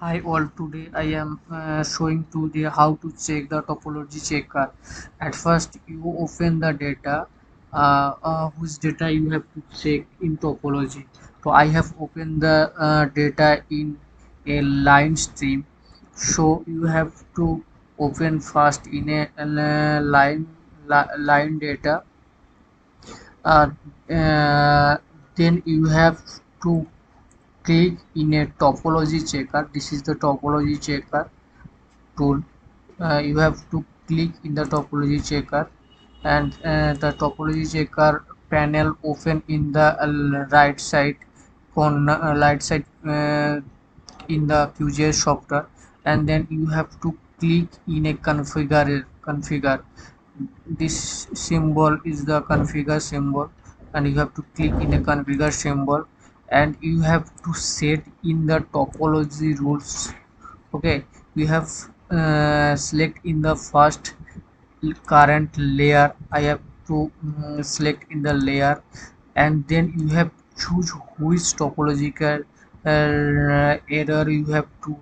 Hi all, today I am showing to the how to check the topology checker. At first you open the data, whose data you have to check in topology. So I have opened the data in a line stream. So you have to open first in a line data. Uh, uh, then you have to click in a topology checker. This is the topology checker tool. You have to click in the topology checker, and the topology checker panel open in the right side corner, right side in the QGIS software, and then you have to click in a configure. This symbol is the configure symbol, and you have to click in a configure symbol, and you have to set in the topology rules. Okay, we have select in the first current layer. I have to select in the layer, and then you have choose which topological error you have to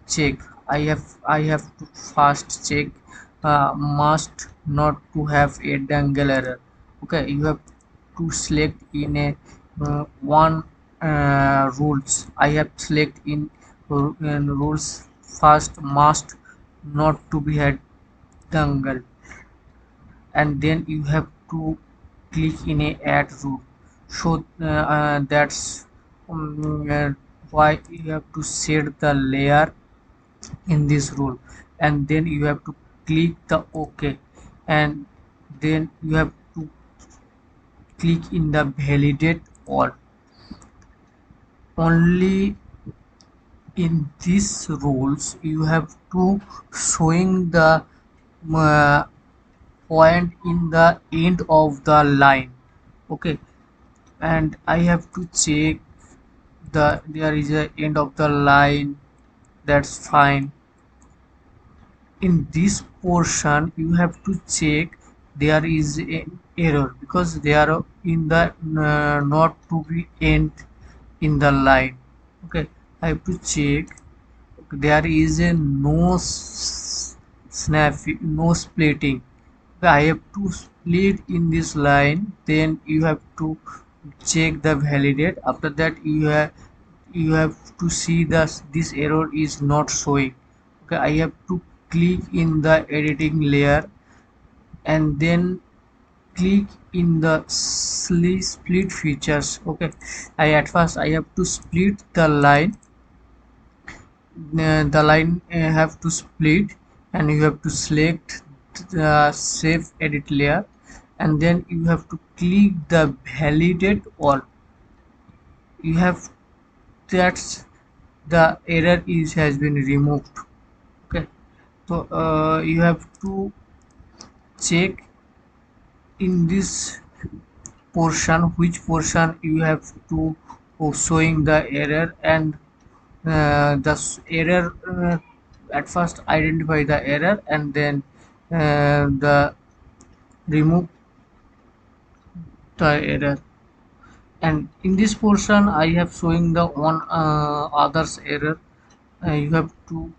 check. I have to first check must not to have a dangle error. Okay, you have to select in a one rules. I have select in rules first must not to be had dangle, and then you have to click in a add rule. So that's why you have to set the layer in this rule, and then you have to click the OK, and then you have to click in the validate all. Only in these rules you have to showing the uh, point in the end of the line. Okay, and I have to check there is a end of the line. That's fine. In this portion you have to check there is an error because they are in the not to be end in the line. Okay, I have to check there is a no splitting. I have to split in this line, then you have to check the validate. After that you have to see that this error is not showing. Okay, I have to click in the editing layer, and then click in the split features. Okay, at first I have to split the line. The line have to split, and you have to select the save edit layer, and then you have to click the validate all. You have that's the error is has been removed. Okay, so you have to check in this portion which portion you have to showing the error, and the error at first identify the error, and then the remove the error. And in this portion I have showing the one others error. You have to,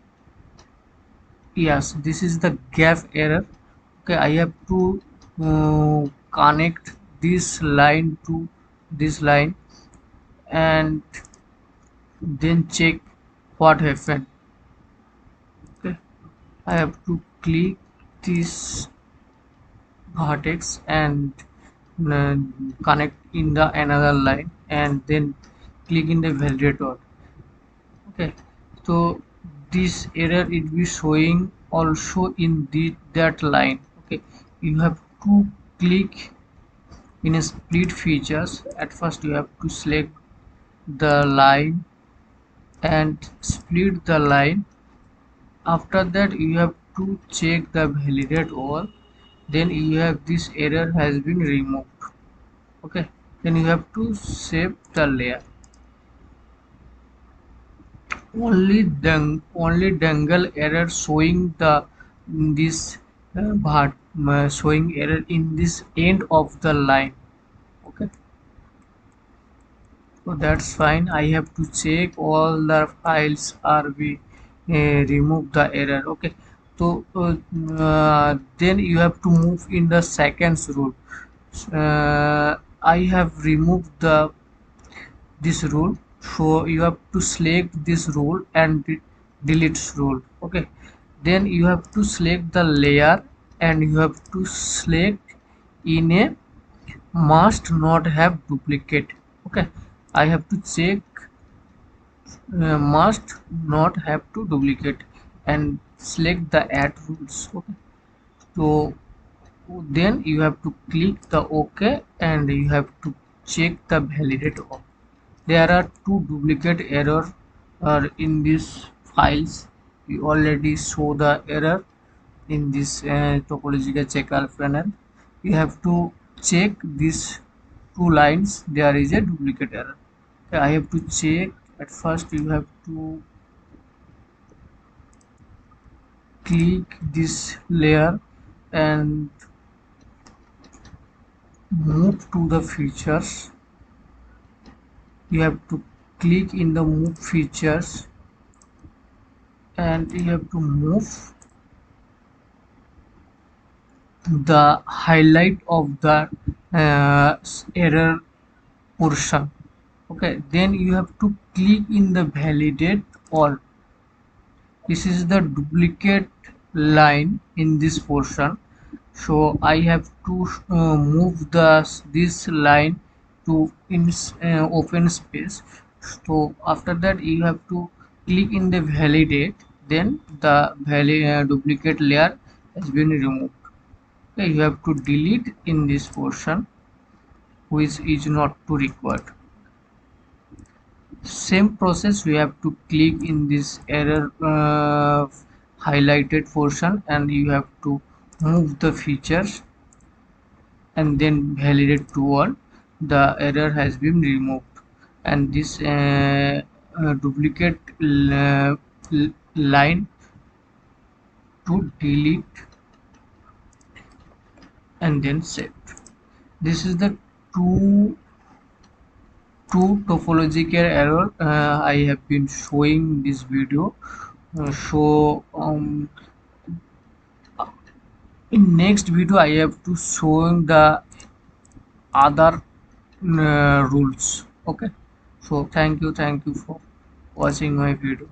yes, this is the gap error. Okay, I have to connect this line to this line, and then check what happened. Okay, I have to click this vertex and uh, connect in the another line, and then click in the validator. Okay, so this error it be showing also in that line. Okay, you have to click in a split features. At first you have to select the line and split the line. After that you have to check the validate all, then you have this error has been removed. Okay, then you have to save the layer. Only dangle error showing the this part showing error in this end of the line. Okay, so that's fine. I have to check all the files are be remove the error. Okay, so then you have to move in the seconds rule. I have removed the this rule, so you have to select this rule and delete rule. Okay, then you have to select the layer and you have to select in a must not have duplicate. Okay, I have to check must not have to duplicate and select the add rules. Okay, so then you have to click the OK and you have to check the validate all. There are two duplicate error in these files. We already show the error in this topological checker panel. You have to check these two lines. There is a duplicate error. Okay, I have to check. At first you have to click this layer and move to the features. You have to click in the move features and you have to move the highlight of the error portion. Okay, then you have to click in the validate all. This is the duplicate line in this portion, so I have to move this line to in open space. So after that you have to click in the validate, then the duplicate layer has been removed. Okay, you have to delete in this portion which is not to required. Same process, we have to click in this error highlighted portion and you have to move the features and then validate to all. The error has been removed and this duplicate line to delete and then save. This is the two topological error I have been showing this video. So in next video I have to showing the other rules. Okay, so thank you for watching my video.